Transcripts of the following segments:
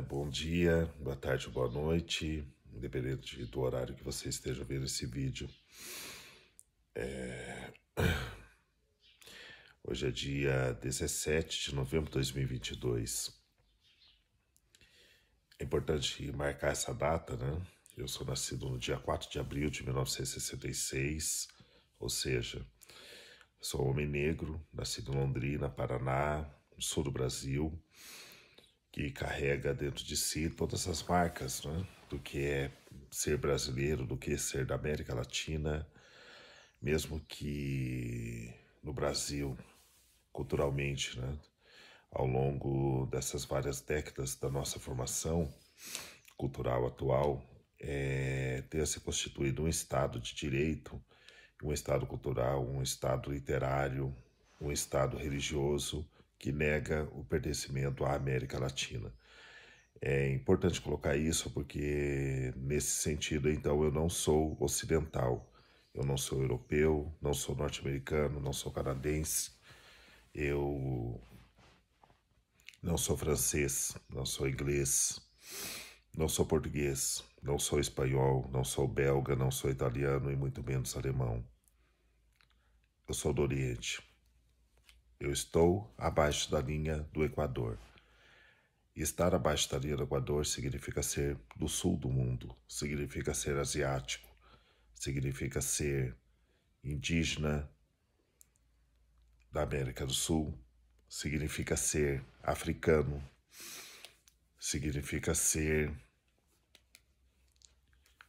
Bom dia, boa tarde, boa noite, independente do horário que você esteja vendo esse vídeo. Hoje é dia 17 de novembro de 2022. É importante marcar essa data, né? Eu sou nascido no dia 4 de abril de 1966, ou seja, sou homem negro, nascido em Londrina, Paraná, no sul do Brasil, que carrega dentro de si todas as marcas, né, do que é ser brasileiro, do que é ser da América Latina, mesmo que no Brasil, culturalmente, né, ao longo dessas várias décadas da nossa formação cultural atual, tenha se constituído um Estado de direito, um Estado cultural, um Estado literário, um Estado religioso que nega o pertencimento à América Latina. É importante colocar isso porque, nesse sentido, então, eu não sou ocidental, eu não sou europeu, não sou norte-americano, não sou canadense, eu não sou francês, não sou inglês, não sou português, não sou espanhol, não sou belga, não sou italiano e muito menos alemão. Eu sou do Oriente. Eu estou abaixo da linha do Equador. E estar abaixo da linha do Equador significa ser do sul do mundo, significa ser asiático, significa ser indígena da América do Sul, significa ser africano, significa ser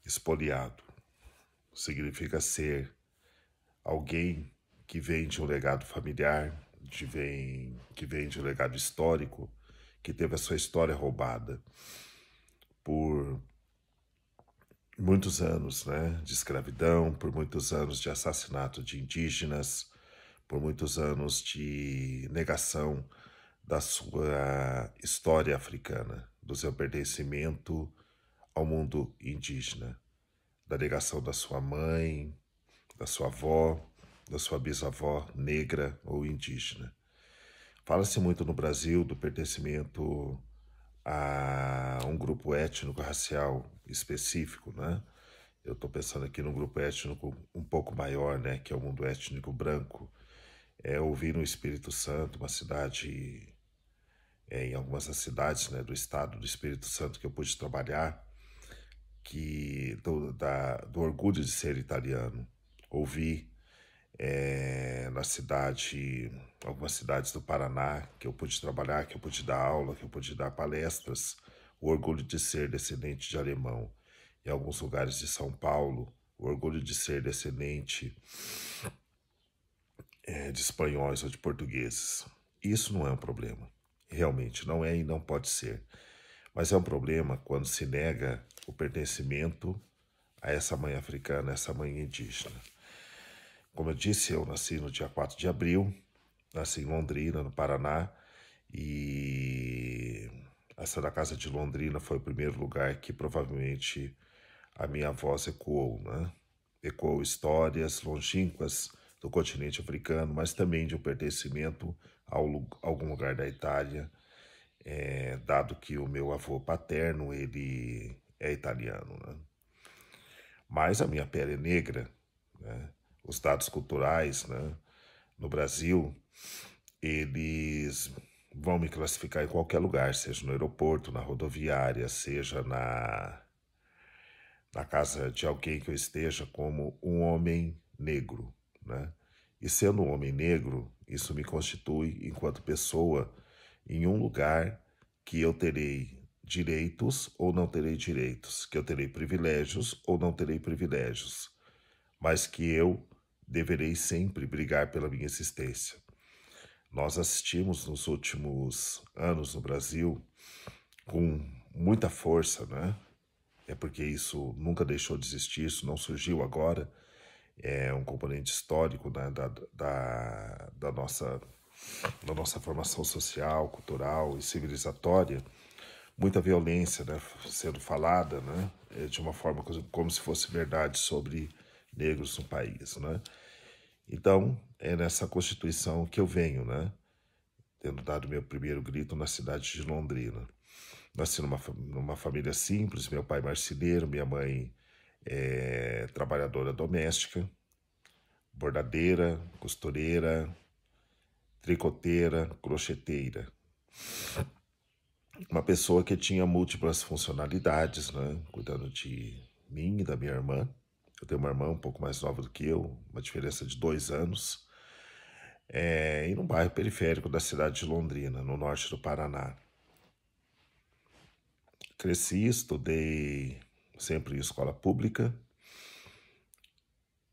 expoliado, significa ser alguém que vem de um legado familiar, que vem de um legado histórico, que teve a sua história roubada por muitos anos, né, de escravidão, por muitos anos de assassinato de indígenas, por muitos anos de negação da sua história africana, do seu pertencimento ao mundo indígena, da negação da sua mãe, da sua avó, da sua bisavó negra ou indígena. Fala-se muito no Brasil do pertencimento a um grupo étnico-racial específico, né? Eu estou pensando aqui num grupo étnico um pouco maior, né? Que é o mundo étnico branco. Eu vi no Espírito Santo, uma cidade, em algumas das cidades, né, do estado do Espírito Santo que eu pude trabalhar, do orgulho de ser italiano. Ouvi na cidade, algumas cidades do Paraná que eu pude trabalhar, que eu pude dar aula, que eu pude dar palestras, o orgulho de ser descendente de alemão. Em alguns lugares de São Paulo, o orgulho de ser descendente de espanhóis ou de portugueses. Isso não é um problema. Realmente não é e não pode ser. Mas é um problema quando se nega o pertencimento a essa mãe africana, a essa mãe indígena. Como eu disse, eu nasci no dia 4 de abril, nasci em Londrina, no Paraná, e essa da Casa de Londrina foi o primeiro lugar que provavelmente a minha voz ecoou, né? Ecoou histórias longínquas do continente africano, mas também de um pertencimento a algum lugar da Itália, dado que o meu avô paterno, ele é italiano, né? Mas a minha pele é negra, né? Os dados culturais, né, no Brasil, eles vão me classificar em qualquer lugar, seja no aeroporto, na rodoviária, seja na casa de alguém que eu esteja, como um homem negro, né? E sendo um homem negro, isso me constitui enquanto pessoa em um lugar que eu terei direitos ou não terei direitos, que eu terei privilégios ou não terei privilégios, mas que eu deverei sempre brigar pela minha existência. Nós assistimos nos últimos anos no Brasil com muita força, né? É porque isso nunca deixou de existir, isso não surgiu agora, é um componente histórico, né, da nossa formação social, cultural e civilizatória, muita violência, né, sendo falada, né, de uma forma como se fosse verdade sobre negros no país, né? Então, é nessa Constituição que eu venho, né, tendo dado meu primeiro grito na cidade de Londrina. nasci numa família simples, meu pai marceneiro, minha mãe trabalhadora doméstica, bordadeira, costureira, tricoteira, crocheteira. Uma pessoa que tinha múltiplas funcionalidades, né? Cuidando de mim e da minha irmã. Eu tenho uma irmã um pouco mais nova do que eu, uma diferença de 2 anos, e num bairro periférico da cidade de Londrina, no norte do Paraná. Cresci, estudei sempre em escola pública,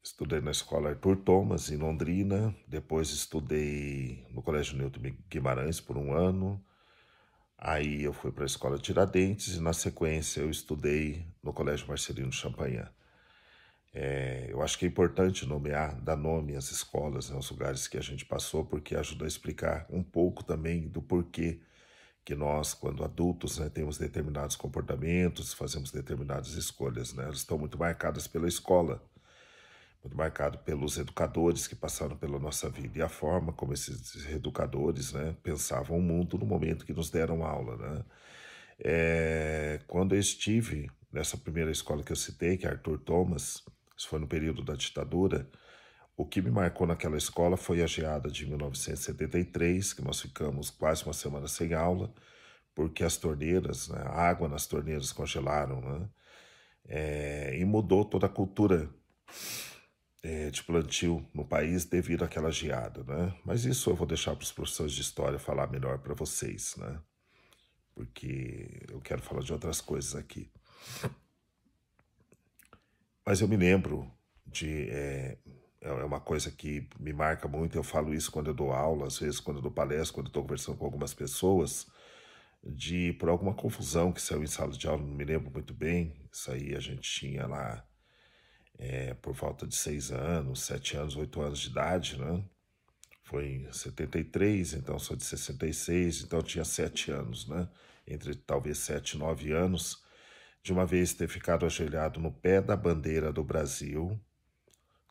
estudei na escola Arthur Thomas, em Londrina, depois estudei no Colégio Newton Guimarães por 1 ano, aí eu fui para a escola Tiradentes e na sequência eu estudei no Colégio Marcelino Champagnat. Eu acho que é importante nomear, dar nome às escolas, né, aos lugares que a gente passou, porque ajuda a explicar um pouco também do porquê que nós, quando adultos, né, temos determinados comportamentos, fazemos determinadas escolhas, né? Elas estão muito marcadas pela escola, muito marcado pelos educadores que passaram pela nossa vida e a forma como esses educadores, né, pensavam o mundo no momento que nos deram aula, né? Quando eu estive nessa primeira escola que eu citei, que é Arthur Thomas, isso foi no período da ditadura, o que me marcou naquela escola foi a geada de 1973, que nós ficamos quase uma semana sem aula, porque as torneiras, né, a água nas torneiras congelaram, né? E mudou toda a cultura de plantio no país devido àquela geada, né? Mas isso eu vou deixar para os professores de história falar melhor para vocês, né? Porque eu quero falar de outras coisas aqui. Mas eu me lembro de... é uma coisa que me marca muito, eu falo isso quando eu dou aula, às vezes quando eu dou palestra, quando eu estou conversando com algumas pessoas, por alguma confusão que saiu em sala de aula, não me lembro muito bem, isso aí a gente tinha lá por volta de 6 anos, 7 anos, 8 anos de idade, né? Foi em 73, então sou de 66, então eu tinha 7 anos, né? Entre talvez 7 e 9 anos, de uma vez ter ficado ajoelhado no pé da bandeira do Brasil,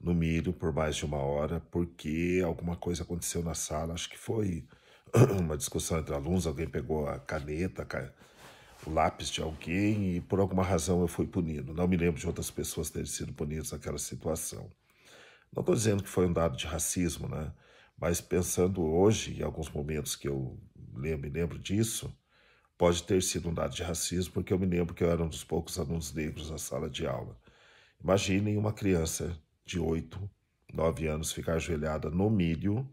no milho, por mais de 1 hora, porque alguma coisa aconteceu na sala, acho que foi uma discussão entre alunos, alguém pegou a caneta, o lápis de alguém e por alguma razão eu fui punido. Não me lembro de outras pessoas terem sido punidas naquela situação. Não estou dizendo que foi um dado de racismo, né? Mas pensando hoje, em alguns momentos que eu me lembro disso, pode ter sido um dado de racismo, porque eu me lembro que eu era um dos poucos alunos negros na sala de aula. Imaginem uma criança de 8, 9 anos ficar ajoelhada no milho,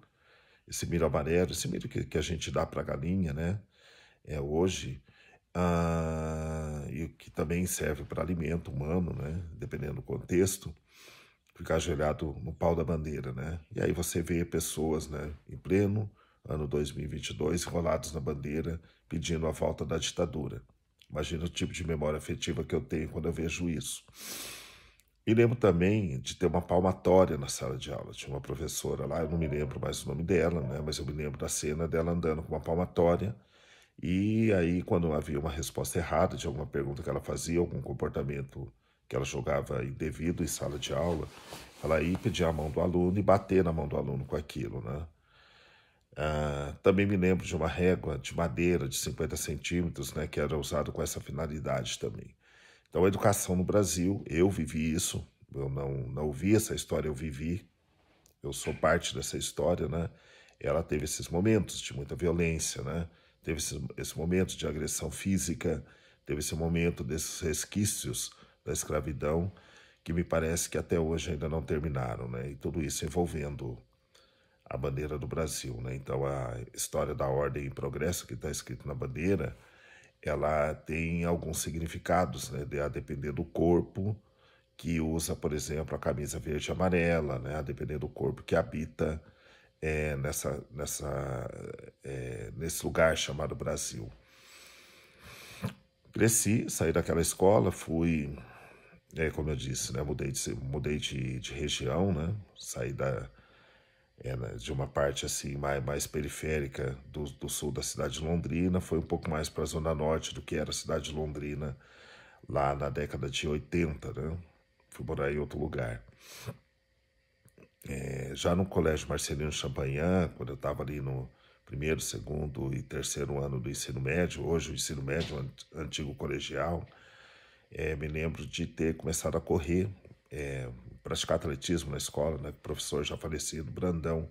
esse milho amarelo, esse milho que a gente dá para a galinha, né? Hoje, e que também serve para alimento humano, né? Dependendo do contexto, ficar ajoelhado no pau da bandeira, né? E aí você vê pessoas, né, em pleno ano 2022, enrolados na bandeira, pedindo a volta da ditadura. Imagina o tipo de memória afetiva que eu tenho quando eu vejo isso. E lembro também de ter uma palmatória na sala de aula. Tinha uma professora lá, eu não me lembro mais o nome dela, né? Mas eu me lembro da cena dela andando com uma palmatória. E aí, quando havia uma resposta errada de alguma pergunta que ela fazia, algum comportamento que ela julgava indevido em sala de aula, ela ia pedir a mão do aluno e bater na mão do aluno com aquilo, né? Também me lembro de uma régua de madeira de 50 centímetros, né, que era usada com essa finalidade também. Então, a educação no Brasil, eu vivi isso, eu não ouvi essa história, eu vivi, eu sou parte dessa história, né? Ela teve esses momentos de muita violência, né? Teve esse momento de agressão física, teve esse momento desses resquícios da escravidão, que me parece que até hoje ainda não terminaram, né? E tudo isso envolvendo a bandeira do Brasil, né? Então, a história da ordem e progresso que está escrito na bandeira, ela tem alguns significados, né? A depender do corpo que usa, por exemplo, a camisa verde e amarela, né? A depender do corpo que habita nesse lugar chamado Brasil. Cresci, saí daquela escola, fui, como eu disse, né? Mudei de região, né? Saí de uma parte assim mais periférica do sul da cidade de Londrina, foi um pouco mais para a zona norte do que era a cidade de Londrina lá na década de 80, né? Fui morar em outro lugar. Já no Colégio Marcelino Champagnat, quando eu estava ali no primeiro, segundo e terceiro ano do ensino médio, hoje o ensino médio, antigo colegial. Me lembro de ter começado a correr, praticar atletismo na escola, né, com o professor já falecido, Brandão.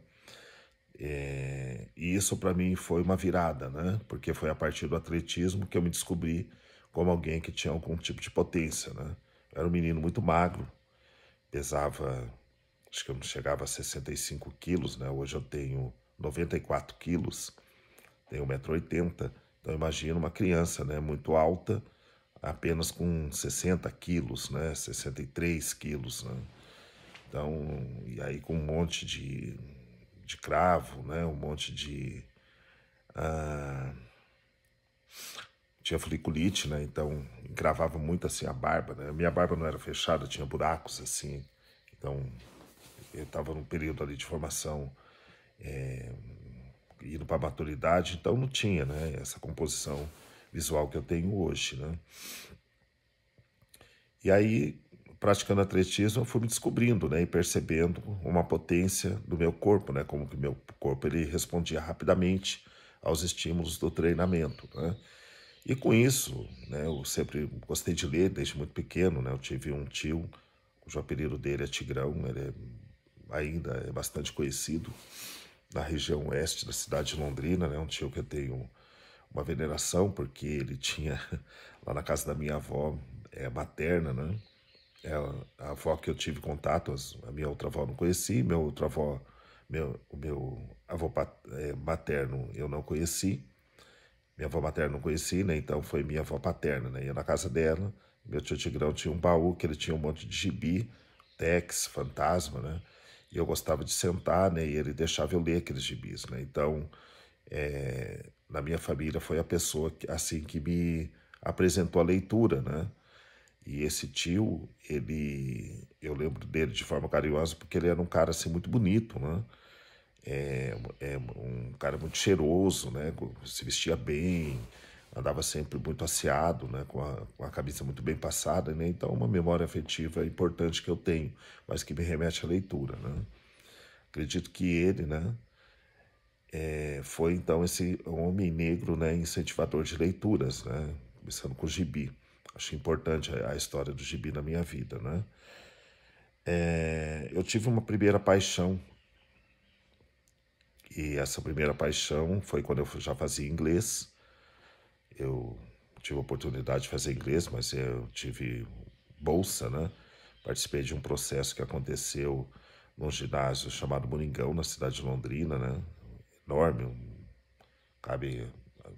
E isso para mim foi uma virada, né? Porque foi a partir do atletismo que eu me descobri como alguém que tinha algum tipo de potência, né? Eu era um menino muito magro, pesava, acho que eu não chegava a 65 quilos, né? Hoje eu tenho 94 quilos, tenho 1,80 m. Então imagina uma criança, né? Muito alta, apenas com 60 quilos, né? 63 quilos, né? Então, e aí com um monte de cravo, né? Um monte de... tinha foliculite, né? Então encravava muito assim a barba, né? Minha barba não era fechada, tinha buracos assim. Então eu estava num período ali de formação, indo para a maturidade, então não tinha, né? Essa composição visual que eu tenho hoje, né? E aí, praticando atletismo, eu fui me descobrindo, né? E percebendo uma potência do meu corpo, né? Como que meu corpo ele respondia rapidamente aos estímulos do treinamento, né? E com isso, né, eu sempre gostei de ler desde muito pequeno, né? Eu tive um tio, cujo apelido dele é Tigrão, ele ainda é bastante conhecido na região oeste da cidade de Londrina, né? Um tio que eu tenho uma veneração, porque ele tinha, lá na casa da minha avó, materna, né? É a avó que eu tive contato, a minha outra avó não conheci, meu outra avó, o meu avô materno eu não conheci, minha avó materna não conheci, né? Então foi minha avó paterna, né? Ia na casa dela, meu tio Tigrão tinha um baú que ele tinha um monte de gibi, Tex, Fantasma, né? E eu gostava de sentar, né? E ele deixava eu ler aqueles gibis, né? Então, na minha família foi a pessoa que, assim que me apresentou a leitura, né? E esse tio, eu lembro dele de forma carinhosa porque ele era um cara assim muito bonito, né? Um cara muito cheiroso, né? Se vestia bem, andava sempre muito asseado, né? Com a camisa muito bem passada, né? Então, uma memória afetiva importante que eu tenho, mas que me remete à leitura, né? Acredito que ele, né? Foi então esse homem negro, né? Incentivador de leituras, né? Começando com o gibi. Acho importante a história do gibi na minha vida, né? Eu tive uma primeira paixão. E essa primeira paixão foi quando eu já fazia inglês. Eu tive a oportunidade de fazer inglês, mas eu tive bolsa, né? Participei de um processo que aconteceu num ginásio chamado Moringão, na cidade de Londrina, né? Enorme, cabe,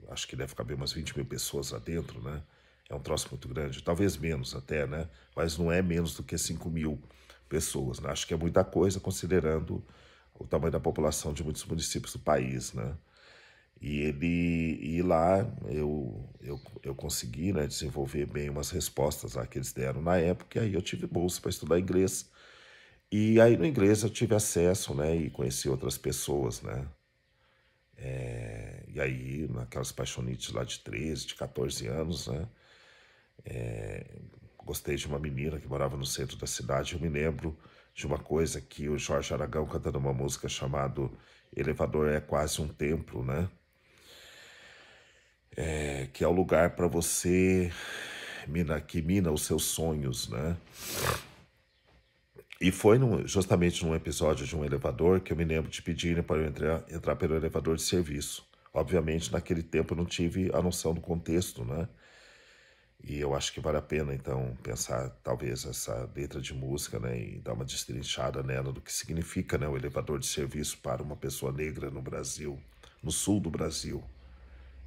acho que deve caber umas 20 mil pessoas lá dentro, né? É um troço muito grande, talvez menos até, né? Mas não é menos do que 5 mil pessoas, né? Acho que é muita coisa considerando o tamanho da população de muitos municípios do país, né? E lá eu consegui, né, desenvolver bem umas respostas lá que eles deram na época, e aí eu tive bolsa para estudar inglês. E aí no inglês eu tive acesso, né, e conheci outras pessoas, né? E aí, naquelas paixonites lá de 13, de 14 anos, né? Gostei de uma menina que morava no centro da cidade. Eu me lembro de uma coisa que o Jorge Aragão cantando uma música chamada Elevador é Quase um Templo, né? Que é o lugar para você que mina os seus sonhos, né? E foi justamente num episódio de um elevador que eu me lembro de pedirem para eu entrar pelo elevador de serviço. Obviamente, naquele tempo eu não tive a noção do contexto, né? E eu acho que vale a pena, então, pensar talvez essa letra de música, né? E dar uma destrinchada nela do que significa, né? O elevador de serviço para uma pessoa negra no Brasil, no sul do Brasil,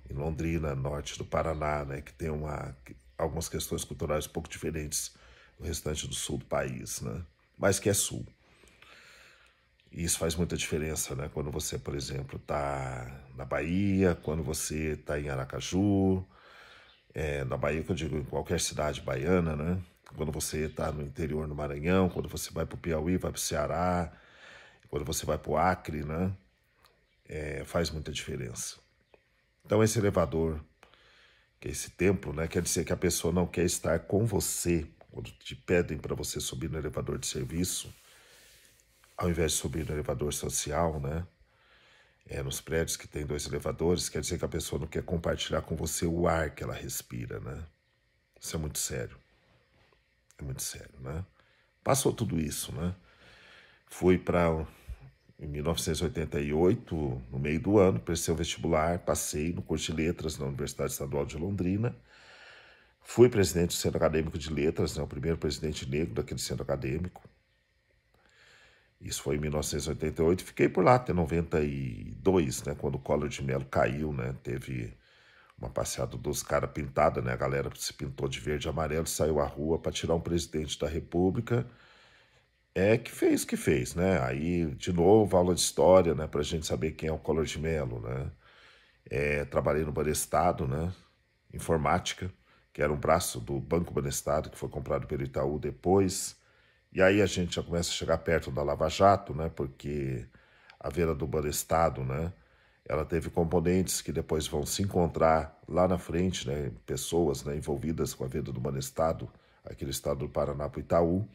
em Londrina, norte do Paraná, né? Que tem algumas questões culturais um pouco diferentes do restante do sul do país, né? Mas que é sul. E isso faz muita diferença, né? Quando você, por exemplo, está na Bahia, quando você está em Aracaju, na Bahia, que eu digo em qualquer cidade baiana, né? Quando você está no interior do Maranhão, quando você vai para o Piauí, vai para o Ceará, quando você vai para o Acre, né? Faz muita diferença. Então esse elevador, que é esse templo, né? Quer dizer que a pessoa não quer estar com você. Quando te pedem para você subir no elevador de serviço, ao invés de subir no elevador social, né? Nos prédios que tem 2 elevadores, quer dizer que a pessoa não quer compartilhar com você o ar que ela respira, né? Isso é muito sério. É muito sério, né? Passou tudo isso, né? Fui para em 1988, no meio do ano, prestei o vestibular, passei no curso de letras na Universidade Estadual de Londrina. Fui presidente do Centro Acadêmico de Letras, né, o primeiro presidente negro daquele centro acadêmico. Isso foi em 1988. Fiquei por lá até 92, né, quando o Collor de Mello caiu, né, teve uma passeada dos caras pintada, né, a galera se pintou de verde e amarelo, saiu à rua para tirar um presidente da República. Que fez, né? Aí, de novo, aula de história, né, para a gente saber quem é o Collor de Mello, né? Trabalhei no Banestado, né? Informática, que era um braço do Banco Banestado, que foi comprado pelo Itaú depois. E aí a gente já começa a chegar perto da Lava Jato, né? Porque a venda do Banestado, né? Ela teve componentes que depois vão se encontrar lá na frente, né? Pessoas, né, envolvidas com a venda do Banestado, aquele estado do Paraná para o Itaú.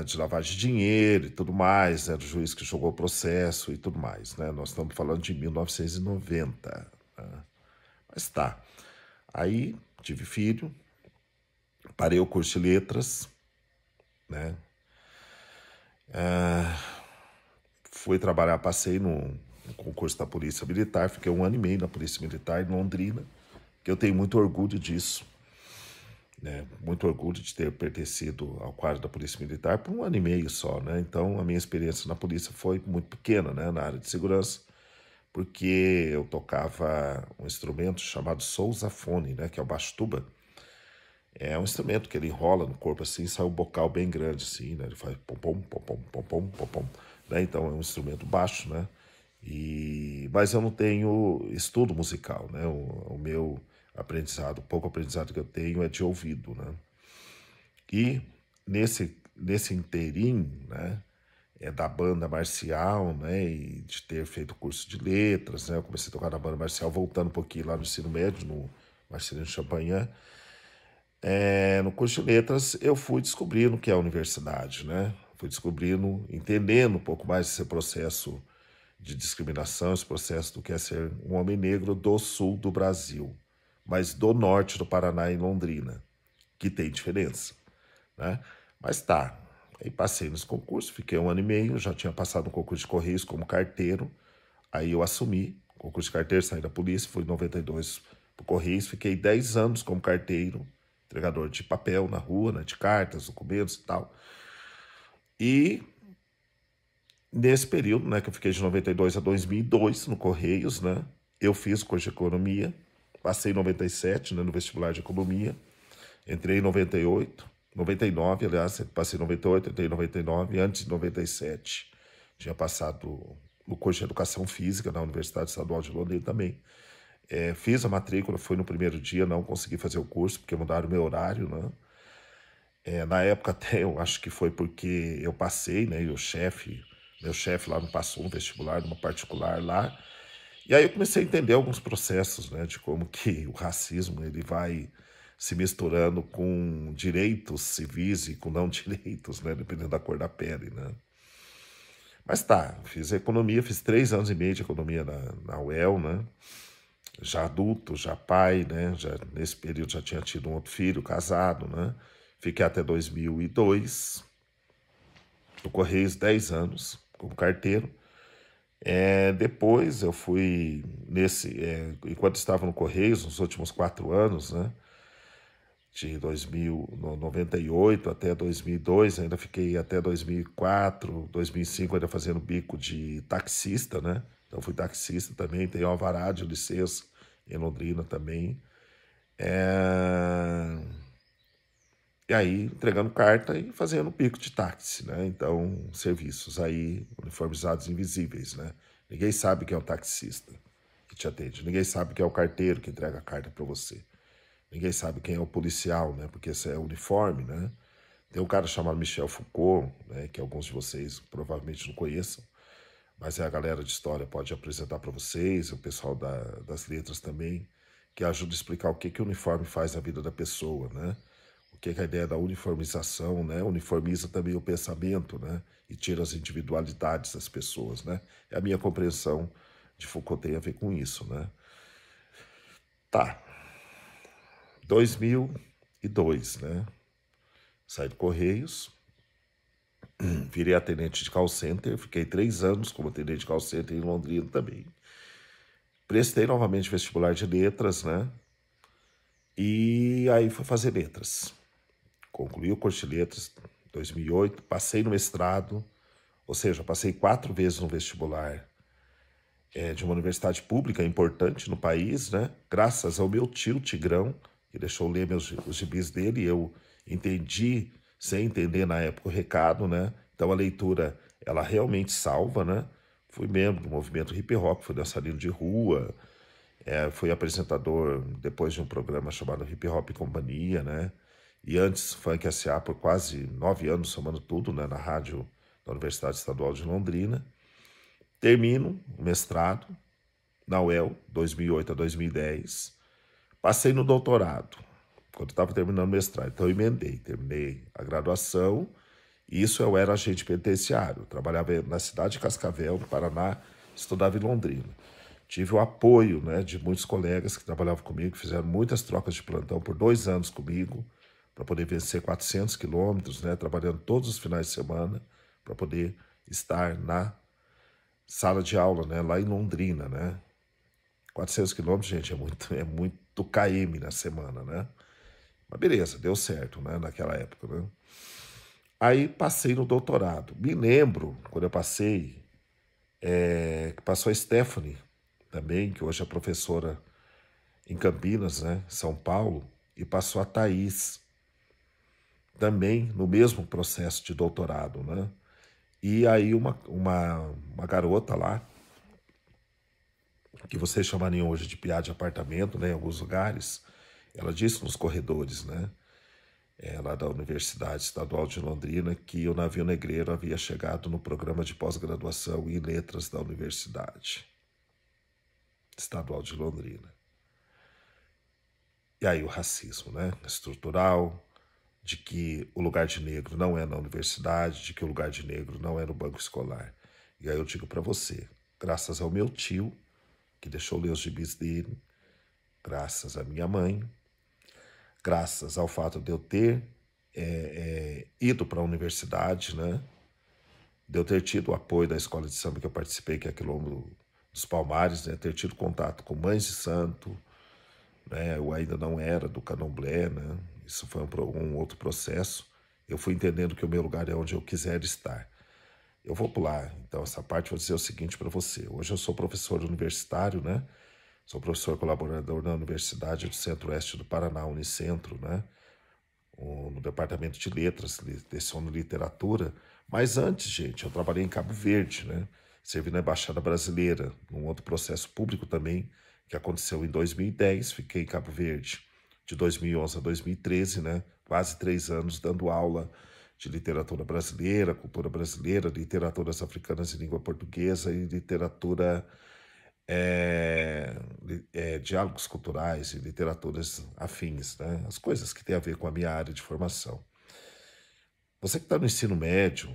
De lavagem de dinheiro e tudo mais, né, do juiz que jogou o processo e tudo mais, né? Nós estamos falando de 1990, né? Mas tá. Aí tive filho, parei o curso de letras, né? Fui trabalhar, passei no concurso da Polícia Militar, fiquei 1 ano e meio na Polícia Militar em Londrina, que eu tenho muito orgulho disso, né? Muito orgulho de ter pertencido ao quadro da Polícia Militar por 1 ano e meio só, né? Então a minha experiência na polícia foi muito pequena, né? Na área de segurança, porque eu tocava um instrumento chamado sousafone, né? Que é o baixo tuba. É um instrumento que ele enrola no corpo assim, sai um bocal bem grande assim, né? Ele faz pom pom pom pom pom pom pom pom, né? Então é um instrumento baixo, né? Mas eu não tenho estudo musical, né? O meu aprendizado, o pouco aprendizado que eu tenho é de ouvido, né? E nesse inteirinho, né? Da banda marcial, né? E de ter feito curso de letras, né? Eu comecei a tocar na banda marcial, voltando um pouquinho lá no ensino médio, no Marcelino Champagnat. No curso de letras, eu fui descobrindo o que é a universidade, né? Fui descobrindo, entendendo um pouco mais esse processo de discriminação, esse processo do que é ser um homem negro do sul do Brasil, mas do norte do Paraná, em Londrina, que tem diferença, né? Mas tá, aí passei nos concursos, fiquei 1 ano e meio, já tinha passado no concurso de Correios como carteiro, aí eu assumi o concurso de carteiro, saí da polícia, fui em 92 para o Correios, fiquei 10 anos como carteiro, entregador de papel na rua, né, de cartas, documentos e tal. E nesse período, né, que eu fiquei de 92 a 2002 no Correios, né, eu fiz curso de economia, passei em 97, né, no vestibular de economia, entrei em 98, 99, aliás, passei em 98, entrei em 99, antes de 97 tinha passado no curso de educação física na Universidade Estadual de Londrina também. Fiz a matrícula, fui no primeiro dia, não consegui fazer o curso porque mudaram o meu horário, né? Na época até eu acho que foi porque eu passei, né? E meu chefe lá não passou no vestibular, numa particular lá. E aí eu comecei a entender alguns processos, né? De como que o racismo ele vai se misturando com direitos civis e com não direitos, né? Dependendo da cor da pele, né? Mas tá, fiz economia, fiz 3 anos e meio de economia na UEL, né? Já adulto, já pai, né? Já, nesse período já tinha tido um outro filho, casado, né? Fiquei até 2002, no Correios 10 anos, como carteiro. Depois eu fui enquanto estava no Correios, nos últimos 4 anos, né? De 98 até 2002, ainda fiquei até 2004, 2005 ainda fazendo bico de taxista, né? Então fui taxista também, tenho alvará de licença em Londrina também. E aí entregando carta e fazendo bico de táxi, né? Então serviços aí uniformizados invisíveis, né? Ninguém sabe quem é o taxista que te atende, ninguém sabe quem é o carteiro que entrega a carta para você. Ninguém sabe quem é o policial, né? Porque esse é uniforme, né? Tem um cara chamado Michel Foucault, né? Que alguns de vocês provavelmente não conheçam, mas a galera de história pode apresentar para vocês, o pessoal das letras também, que ajuda a explicar o que o uniforme faz na vida da pessoa, né? O que é a ideia da uniformização, né? Uniformiza também o pensamento, né? E tira as individualidades das pessoas, né? É a minha compreensão de Foucault tem a ver com isso, né? Tá. 2002, né? Saí do Correios, virei atendente de call center, fiquei 3 anos como atendente de call center em Londrina também. Prestei novamente vestibular de letras, né? E aí fui fazer letras. Concluí o curso de letras em 2008, passei no mestrado, ou seja, passei 4 vezes no vestibular de uma universidade pública importante no país, né? Graças ao meu tio Tigrão, que deixou ler os gibis dele, eu entendi, sem entender na época o recado, né? Então a leitura, ela realmente salva, né? Fui membro do movimento hip hop, fui dançarino de rua, fui apresentador depois de um programa chamado Hip Hop Companhia, né? E antes Funk S.A. por quase 9 anos, somando tudo, né? Na rádio da Universidade Estadual de Londrina. Termino o mestrado na UEL, 2008 a 2010. Passei no doutorado, quando estava terminando o mestrado. Então eu emendei, terminei a graduação. Isso eu era agente penitenciário. Trabalhava na cidade de Cascavel, no Paraná, estudava em Londrina. Tive o apoio, né, de muitos colegas que trabalhavam comigo, fizeram muitas trocas de plantão por 2 anos comigo, para poder vencer 400 quilômetros, né, trabalhando todos os finais de semana, para poder estar na sala de aula, né, lá em Londrina, né. 400 quilômetros, gente, é muito km na semana, né. Mas beleza, deu certo, né, naquela época, né. Aí passei no doutorado. Me lembro, quando eu passei, que passou a Stephanie, também, que hoje é professora em Campinas, né, São Paulo, e passou a Thaís, também no mesmo processo de doutorado, né? E aí uma garota lá, que vocês chamariam hoje de piá de apartamento, né, em alguns lugares, ela disse nos corredores, né, lá da Universidade Estadual de Londrina, que o navio negreiro havia chegado no programa de pós-graduação em letras da Universidade Estadual de Londrina. E aí o racismo, né, estrutural, de que o lugar de negro não é na universidade, de que o lugar de negro não é no banco escolar. E aí eu digo para você, graças ao meu tio, que deixou ler os gibis dele, graças à minha mãe, graças ao fato de eu ter ido para a universidade, né, de eu ter tido o apoio da escola de samba que eu participei, que é Quilombo dos Palmares, né, ter tido contato com Mães de Santo, né, eu ainda não era do Candomblé, né, isso foi um outro processo. Eu fui entendendo que o meu lugar é onde eu quiser estar. Eu vou pular, então, essa parte. Vou dizer o seguinte para você. Hoje eu sou professor universitário, né? Sou professor colaborador na Universidade do Centro-Oeste do Paraná, Unicentro, né? No departamento de letras, leciono literatura. Mas antes, gente, eu trabalhei em Cabo Verde, né? Servi na Embaixada Brasileira, num outro processo público também, que aconteceu em 2010. Fiquei em Cabo Verde de 2011 a 2013, né? Quase 3 anos dando aula de literatura brasileira, cultura brasileira, literaturas africanas em língua portuguesa e literatura, diálogos culturais e literaturas afins, né? As coisas que têm a ver com a minha área de formação. Você que está no ensino médio,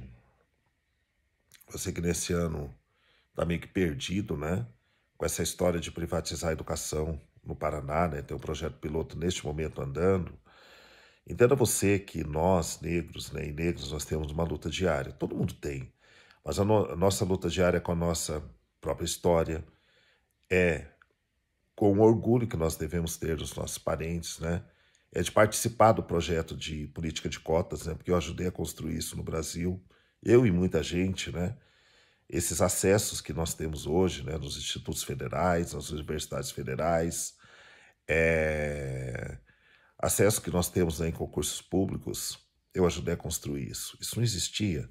você que nesse ano está meio que perdido, né? Com essa história de privatizar a educação no Paraná, né? Tem um projeto piloto neste momento andando. Entenda você que nós, negros, né, e negros, nós temos uma luta diária. Todo mundo tem. Mas a nossa luta diária é com a nossa própria história, é com o orgulho que nós devemos ter dos nossos parentes, né? É de participar do projeto de política de cotas, né? Porque eu ajudei a construir isso no Brasil, eu e muita gente, né? Esses acessos que nós temos hoje, né, nos institutos federais, nas universidades federais, acesso que nós temos, né, em concursos públicos, eu ajudei a construir isso. Isso não existia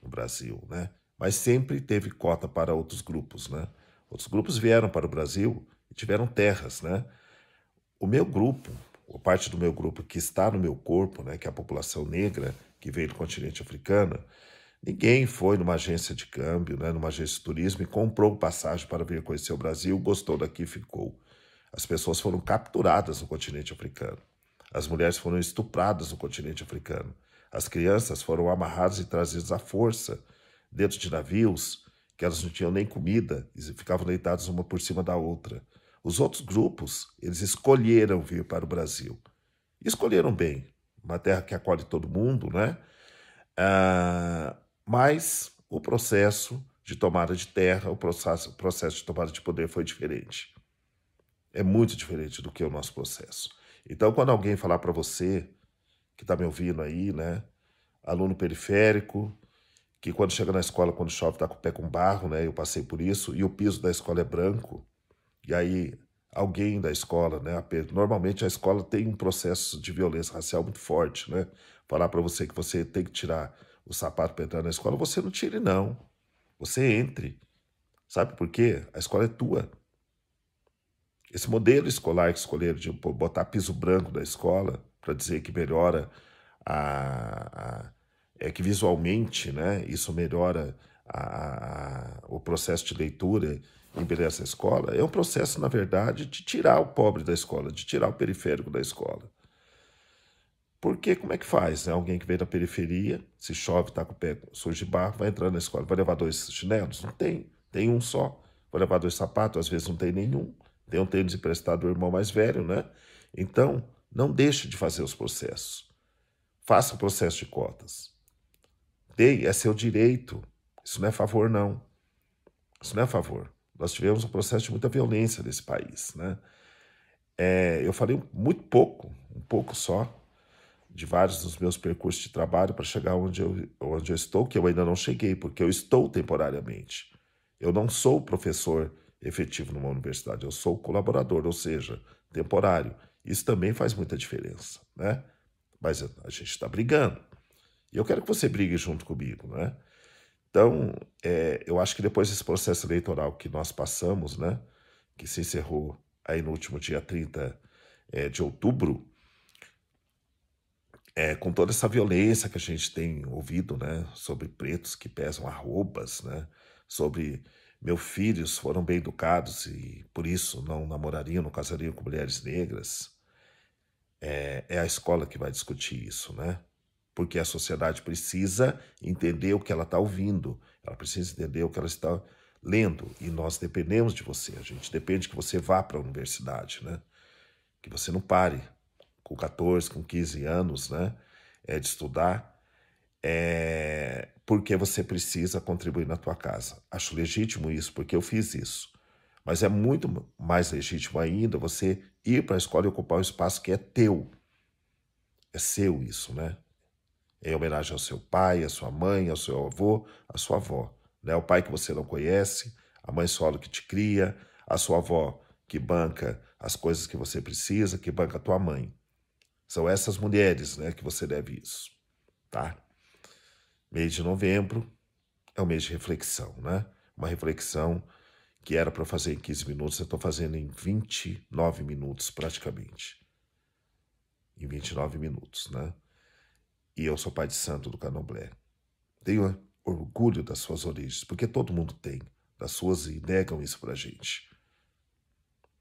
no Brasil, né? Mas sempre teve cota para outros grupos, né? Outros grupos vieram para o Brasil e tiveram terras, né? O meu grupo, a parte do meu grupo que está no meu corpo, né, que é a população negra que veio do continente africano, ninguém foi numa agência de câmbio, né, numa agência de turismo e comprou passagem para vir conhecer o Brasil, gostou daqui e ficou. As pessoas foram capturadas no continente africano. As mulheres foram estupradas no continente africano. As crianças foram amarradas e trazidas à força dentro de navios que elas não tinham nem comida e ficavam deitadas uma por cima da outra. Os outros grupos, eles escolheram vir para o Brasil. E escolheram bem. Uma terra que acolhe todo mundo, né? Mas o processo de tomada de terra, o processo de tomada de poder foi diferente. É muito diferente do que o nosso processo. Então, quando alguém falar para você, que está me ouvindo aí, né? Aluno periférico, que quando chega na escola, quando chove, está com o pé com barro, né? Eu passei por isso, e o piso da escola é branco. E aí, alguém da escola, né? Normalmente a escola tem um processo de violência racial muito forte, né? Falar para você que você tem que tirar o sapato para entrar na escola, você não tire, não. Você entre. Sabe por quê? A escola é tua. Esse modelo escolar que escolheram de botar piso branco da escola para dizer que melhora que visualmente, né, isso melhora o processo de leitura e embeleza a escola, é um processo, na verdade, de tirar o pobre da escola, de tirar o periférico da escola. Porque como é que faz? Né? Alguém que veio da periferia, se chove, está com o pé sujo de barro, vai entrar na escola, vai levar 2 chinelos? Não tem, tem um só. Vai levar 2 sapatos, às vezes não tem nenhum. Tem um tênis emprestado do irmão mais velho, né? Então, não deixe de fazer os processos. Faça o processo de cotas. É seu direito. Isso não é favor, não. Isso não é favor. Nós tivemos um processo de muita violência nesse país, né? Eu falei muito pouco, um pouco só, de vários dos meus percursos de trabalho para chegar onde eu estou, que eu ainda não cheguei, porque eu estou temporariamente. Eu não sou professor efetivo numa universidade, eu sou colaborador, ou seja, temporário. Isso também faz muita diferença, né? Mas a gente está brigando. E eu quero que você brigue junto comigo, né? Então, eu acho que depois desse processo eleitoral que nós passamos, né, que se encerrou aí no último dia 30 de outubro, com toda essa violência que a gente tem ouvido, né, sobre pretos que pesam arrobas, né, sobre meus filhos foram bem educados e por isso não namorariam, não casariam com mulheres negras, é a escola que vai discutir isso, né? Porque a sociedade precisa entender o que ela está ouvindo, ela precisa entender o que ela está lendo, e nós dependemos de você, a gente depende que você vá para a universidade, né? Que você não pare com 14, com 15 anos, né? De estudar, porque você precisa contribuir na tua casa. Acho legítimo isso, porque eu fiz isso. Mas é muito mais legítimo ainda você ir para a escola e ocupar um espaço que é teu. É seu isso, né? Em homenagem ao seu pai, à sua mãe, ao seu avô, à sua avó. Né? O pai que você não conhece, a mãe solo que te cria, a sua avó que banca as coisas que você precisa, que banca a tua mãe. São essas mulheres, né, que você deve isso, tá? Mês de novembro é um mês de reflexão, né? Uma reflexão que era para fazer em 15 minutos, eu estou fazendo em 29 minutos praticamente. Em 29 minutos, né? E eu sou pai de santo do Candomblé. Tenho orgulho das suas origens, porque todo mundo tem das suas e negam isso pra gente.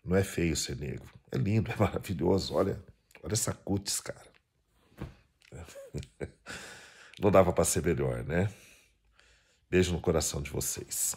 Não é feio ser negro, é lindo, é maravilhoso. Olha essa cutis, cara. Não dava para ser melhor, né? Beijo no coração de vocês.